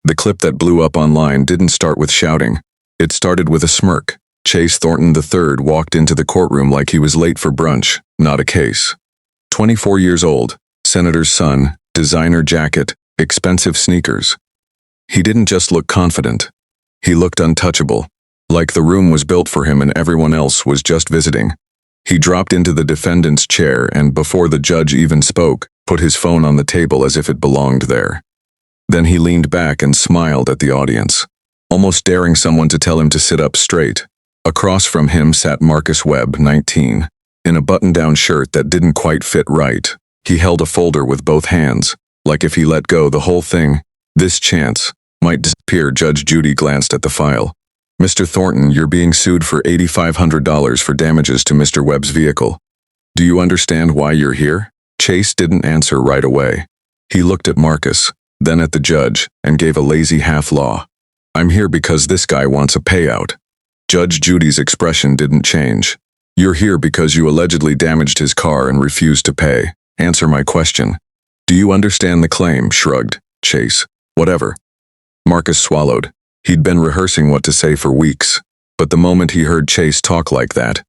The clip that blew up online didn't start with shouting. It started with a smirk. Chase Thornton III walked into the courtroom like he was late for brunch, not a case. 24 years old, senator's son, designer jacket, expensive sneakers. He didn't just look confident. He looked untouchable, like the room was built for him and everyone else was just visiting. He dropped into the defendant's chair and, before the judge even spoke, put his phone on the table as if it belonged there. Then he leaned back and smiled at the audience, almost daring someone to tell him to sit up straight. Across from him sat Marcus Webb, 19, in a button-down shirt that didn't quite fit right. He held a folder with both hands, like if he let go the whole thing, this chance, might disappear. Judge Judy glanced at the file. Mr. Thornton, you're being sued for $8,500 for damages to Mr. Webb's vehicle. Do you understand why you're here? Chase didn't answer right away. He looked at Marcus, then at the judge, and gave a lazy half-law. I'm here because this guy wants a payout. Judge Judy's expression didn't change. You're here because you allegedly damaged his car and refused to pay. Answer my question. Do you understand the claim? Shrugged Chase. Whatever. Marcus swallowed. He'd been rehearsing what to say for weeks, but the moment he heard Chase talk like that,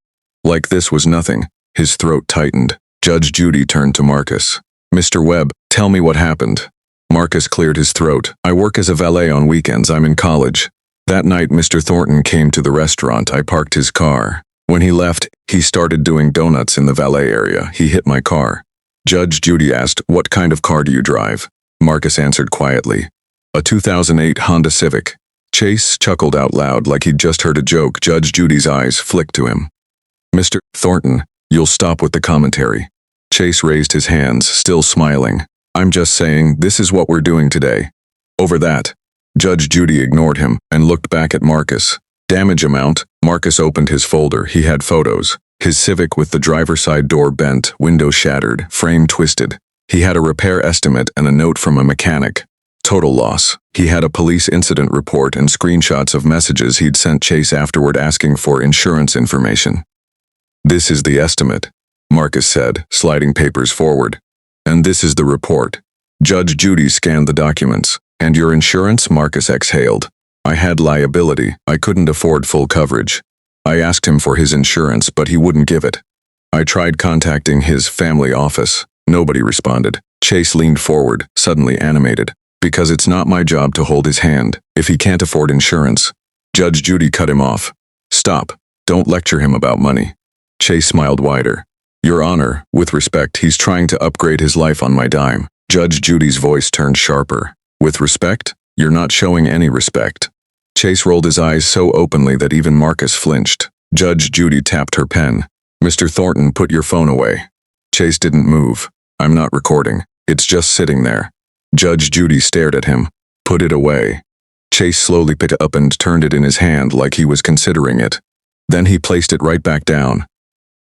like this was nothing, his throat tightened. Judge Judy turned to Marcus. Mr. Webb, tell me what happened. Marcus cleared his throat. I work as a valet on weekends. I'm in college. That night, Mr. Thornton came to the restaurant. I parked his car. When he left, he started doing donuts in the valet area. He hit my car. Judge Judy asked, what kind of car do you drive? Marcus answered quietly, a 2008 Honda Civic. Chase chuckled out loud like he'd just heard a joke. Judge Judy's eyes flicked to him. Mr. Thornton, you'll stop with the commentary. Chase raised his hands, still smiling. I'm just saying, this is what we're doing today. Over that. Judge Judy ignored him and looked back at Marcus. Damage amount. Marcus opened his folder. He had photos. His Civic with the driver's side door bent, window shattered, frame twisted. He had a repair estimate and a note from a mechanic. Total loss. He had a police incident report and screenshots of messages he'd sent Chase afterward asking for insurance information. This is the estimate, Marcus said, sliding papers forward. And this is the report. Judge Judy scanned the documents. And your insurance? Marcus exhaled. I had liability. I couldn't afford full coverage. I asked him for his insurance, but he wouldn't give it. I tried contacting his family office. Nobody responded. Chase leaned forward, suddenly animated. Because it's not my job to hold his hand, if he can't afford insurance. Judge Judy cut him off. Stop. Don't lecture him about money. Chase smiled wider. Your Honor, with respect, he's trying to upgrade his life on my dime. Judge Judy's voice turned sharper. With respect? You're not showing any respect. Chase rolled his eyes so openly that even Marcus flinched. Judge Judy tapped her pen. Mr. Thornton, put your phone away. Chase didn't move. I'm not recording. It's just sitting there. Judge Judy stared at him. Put it away. Chase slowly picked it up and turned it in his hand like he was considering it. Then he placed it right back down.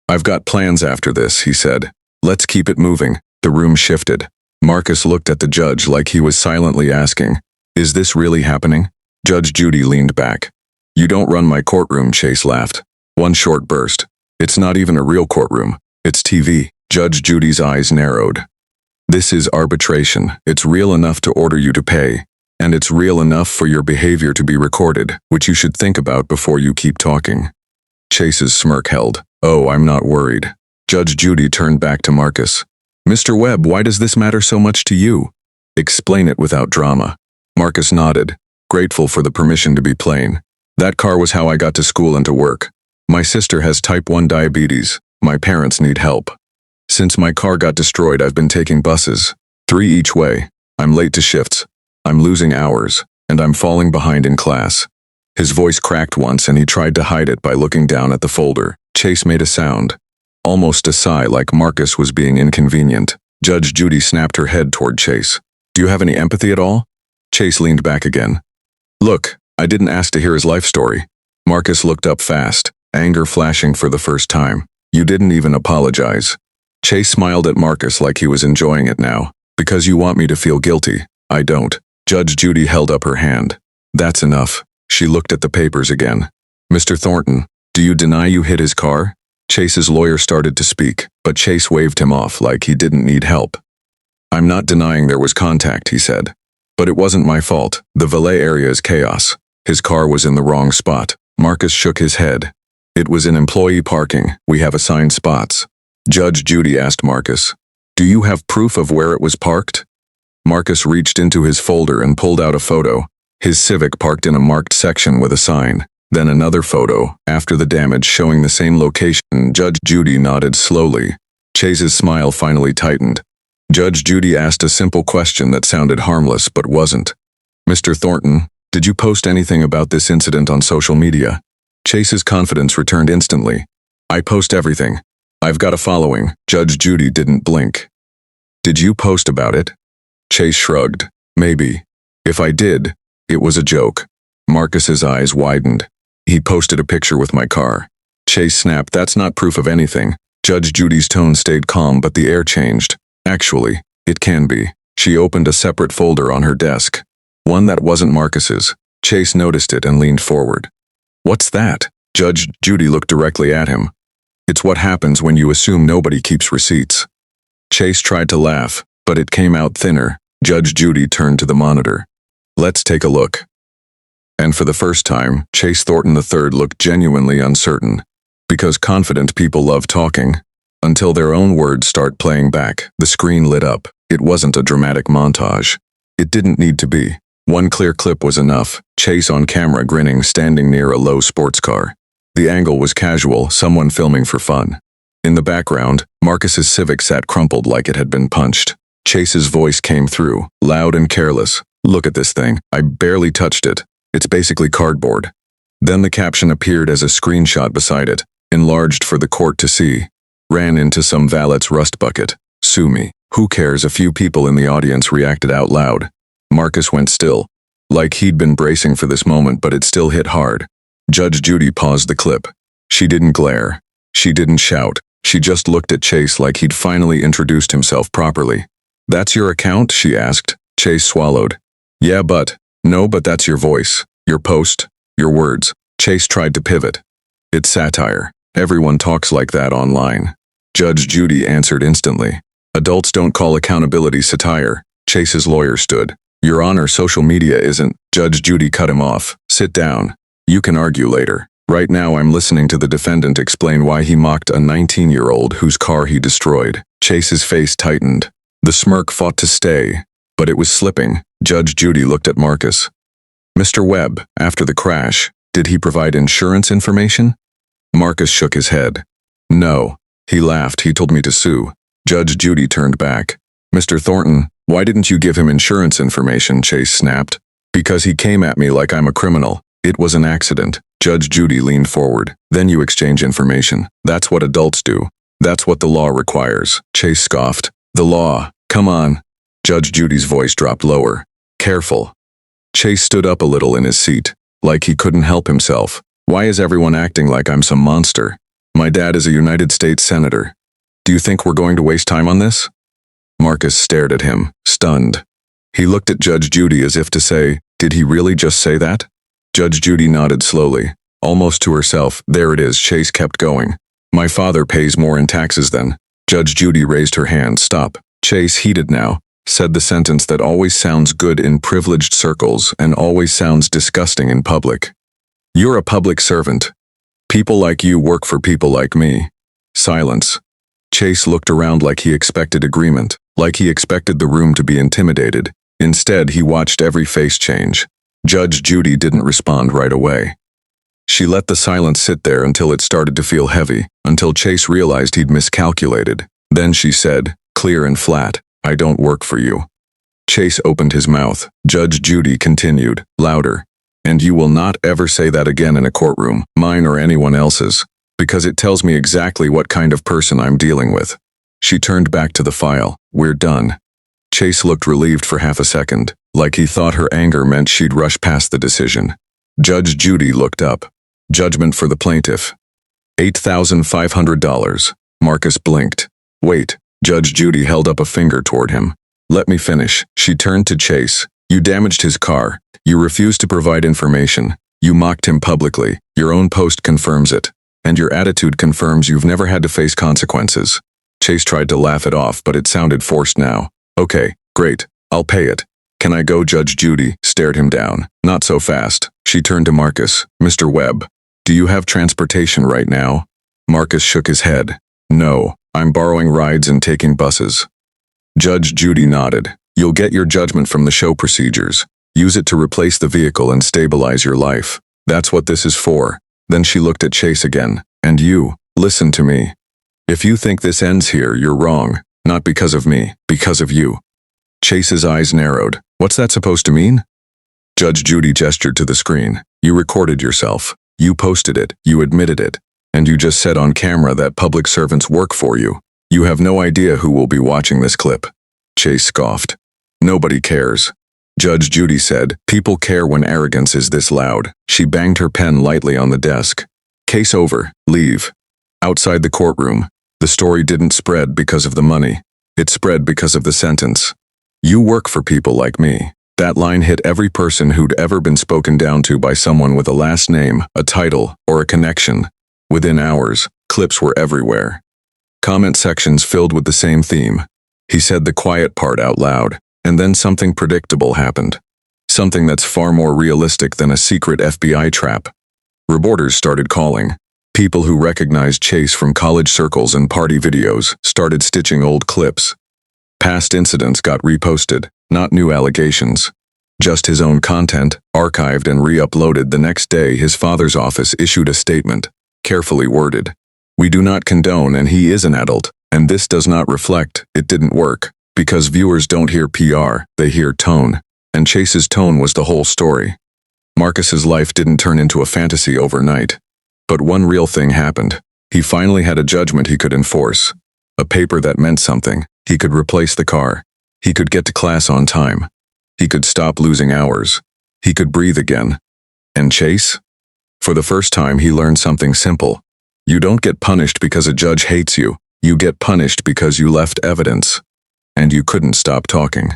I've got plans after this, he said. Let's keep it moving. The room shifted. Marcus looked at the judge like he was silently asking, is this really happening? Judge Judy leaned back. You don't run my courtroom, Chase laughed. One short burst. It's not even a real courtroom. It's TV. Judge Judy's eyes narrowed. This is arbitration. It's real enough to order you to pay. And it's real enough for your behavior to be recorded, which you should think about before you keep talking. Chase's smirk held. Oh, I'm not worried. Judge Judy turned back to Marcus. Mr. Webb, why does this matter so much to you? Explain it without drama. Marcus nodded, grateful for the permission to be plain. That car was how I got to school and to work. My sister has type 1 diabetes. My parents need help. Since my car got destroyed, I've been taking buses. 3 each way. I'm late to shifts. I'm losing hours. And I'm falling behind in class. His voice cracked once and he tried to hide it by looking down at the folder. Chase made a sound. Almost a sigh, like Marcus was being inconvenient. Judge Judy snapped her head toward Chase. Do you have any empathy at all? Chase leaned back again. Look, I didn't ask to hear his life story. Marcus looked up fast, anger flashing for the first time. You didn't even apologize. Chase smiled at Marcus like he was enjoying it now. Because you want me to feel guilty. I don't. Judge Judy held up her hand. That's enough. She looked at the papers again. Mr. Thornton, do you deny you hit his car? Chase's lawyer started to speak, but Chase waved him off like he didn't need help. I'm not denying there was contact, he said. But it wasn't my fault. The valet area is chaos. His car was in the wrong spot. Marcus shook his head. It was in employee parking. We have assigned spots. Judge Judy asked Marcus, "Do you have proof of where it was parked?" Marcus reached into his folder and pulled out a photo. His Civic parked in a marked section with a sign. Then another photo, after the damage, showing the same location. Judge Judy nodded slowly. Chase's smile finally tightened. Judge Judy asked a simple question that sounded harmless but wasn't. "Mr. Thornton, did you post anything about this incident on social media?" Chase's confidence returned instantly. "I post everything. I've got a following." Judge Judy didn't blink. "Did you post about it?" Chase shrugged. "Maybe. If I did, it was a joke." Marcus's eyes widened. "He posted a picture with my car." Chase snapped, "That's not proof of anything." Judge Judy's tone stayed calm, but the air changed. "Actually, it can be." She opened a separate folder on her desk. One that wasn't Marcus's. Chase noticed it and leaned forward. "What's that?" Judge Judy looked directly at him. "It's what happens when you assume nobody keeps receipts." Chase tried to laugh, but it came out thinner. Judge Judy turned to the monitor. "Let's take a look." And for the first time, Chase Thornton III looked genuinely uncertain. Because confident people love talking. Until their own words start playing back, the screen lit up. It wasn't a dramatic montage. It didn't need to be. One clear clip was enough. Chase on camera grinning, standing near a low sports car. The angle was casual, someone filming for fun. In the background, Marcus's Civic sat crumpled like it had been punched. Chase's voice came through, loud and careless. "Look at this thing. I barely touched it. It's basically cardboard." Then the caption appeared as a screenshot beside it, enlarged for the court to see. "Ran into some valet's rust bucket. Sue me." "Who cares?" A few people in the audience reacted out loud. Marcus went still, like he'd been bracing for this moment, but it still hit hard. Judge Judy paused the clip. She didn't glare. She didn't shout. She just looked at Chase like he'd finally introduced himself properly. "That's your account?" she asked. Chase swallowed. "Yeah, but..." "No, but that's your voice. Your post. Your words." Chase tried to pivot. "It's satire. Everyone talks like that online." Judge Judy answered instantly. "Adults don't call accountability satire." Chase's lawyer stood. "Your Honor, social media isn't..." Judge Judy cut him off. "Sit down. You can argue later. Right now I'm listening to the defendant explain why he mocked a 19-year-old whose car he destroyed." Chase's face tightened. The smirk fought to stay, but it was slipping. Judge Judy looked at Marcus. "Mr. Webb, after the crash, did he provide insurance information?" Marcus shook his head. "No." He laughed. "He told me to sue." Judge Judy turned back. "Mr. Thornton, why didn't you give him insurance information?" Chase snapped. "Because he came at me like I'm a criminal. It was an accident." Judge Judy leaned forward. "Then you exchange information. That's what adults do. That's what the law requires." Chase scoffed. "The law? Come on." Judge Judy's voice dropped lower. "Careful." Chase stood up a little in his seat, like he couldn't help himself. "Why is everyone acting like I'm some monster? My dad is a United States Senator. Do you think we're going to waste time on this?" Marcus stared at him, stunned. He looked at Judge Judy as if to say, "Did he really just say that?" Judge Judy nodded slowly, almost to herself. "There it is." Chase kept going. "My father pays more in taxes than..." Judge Judy raised her hand. "Stop." Chase, heated now, said the sentence that always sounds good in privileged circles and always sounds disgusting in public. "You're a public servant. People like you work for people like me." Silence. Chase looked around like he expected agreement, like he expected the room to be intimidated. Instead, he watched every face change. Judge Judy didn't respond right away. She let the silence sit there until it started to feel heavy, until Chase realized he'd miscalculated. Then she said, clear and flat, "I don't work for you." Chase opened his mouth. Judge Judy continued, louder, "And you will not ever say that again in a courtroom, mine or anyone else's, because it tells me exactly what kind of person I'm dealing with." She turned back to the file. "We're done." Chase looked relieved for half a second, like he thought her anger meant she'd rush past the decision. Judge Judy looked up. "Judgment for the plaintiff. $8,500. Marcus blinked. "Wait." Judge Judy held up a finger toward him. "Let me finish." She turned to Chase. "You damaged his car. You refused to provide information. You mocked him publicly. Your own post confirms it. And your attitude confirms you've never had to face consequences." Chase tried to laugh it off, but it sounded forced now. "Okay, great. I'll pay it. Can I go? Judge Judy stared him down. Not so fast. She turned to Marcus. Mr. Webb, do you have transportation right now? Marcus shook his head. No, I'm borrowing rides and taking buses. Judge Judy nodded. You'll get your judgment from the show procedures. Use it to replace the vehicle and stabilize your life. That's what this is for. Then she looked at Chase again. And you, listen to me. If you think this ends here, you're wrong. Not because of me, because of you. Chase's eyes narrowed. What's that supposed to mean? Judge Judy gestured to the screen. You recorded yourself. You posted it. You admitted it. And you just said on camera that public servants work for you. You have no idea who will be watching this clip. Chase scoffed. Nobody cares. Judge Judy said, people care when arrogance is this loud. She banged her pen lightly on the desk. Case over. Leave. Outside the courtroom, the story didn't spread because of the money. It spread because of the sentence. You work for people like me. That line hit every person who'd ever been spoken down to by someone with a last name, a title, or a connection. Within hours, clips were everywhere. Comment sections filled with the same theme. He said the quiet part out loud, and then something predictable happened. Something that's far more realistic than a secret FBI trap. Reporters started calling. People who recognized Chase from college circles and party videos started stitching old clips. Past incidents got reposted, not new allegations. Just his own content, archived and re-uploaded. The next day, his father's office issued a statement, carefully worded. We do not condone, and he is an adult, and this does not reflect, it didn't work, because viewers don't hear PR, they hear tone, and Chase's tone was the whole story. Marcus's life didn't turn into a fantasy overnight. But one real thing happened. He finally had a judgment he could enforce. A paper that meant something. He could replace the car. He could get to class on time. He could stop losing hours. He could breathe again. And Chase? For the first time, he learned something simple. You don't get punished because a judge hates you. You get punished because you left evidence. And you couldn't stop talking.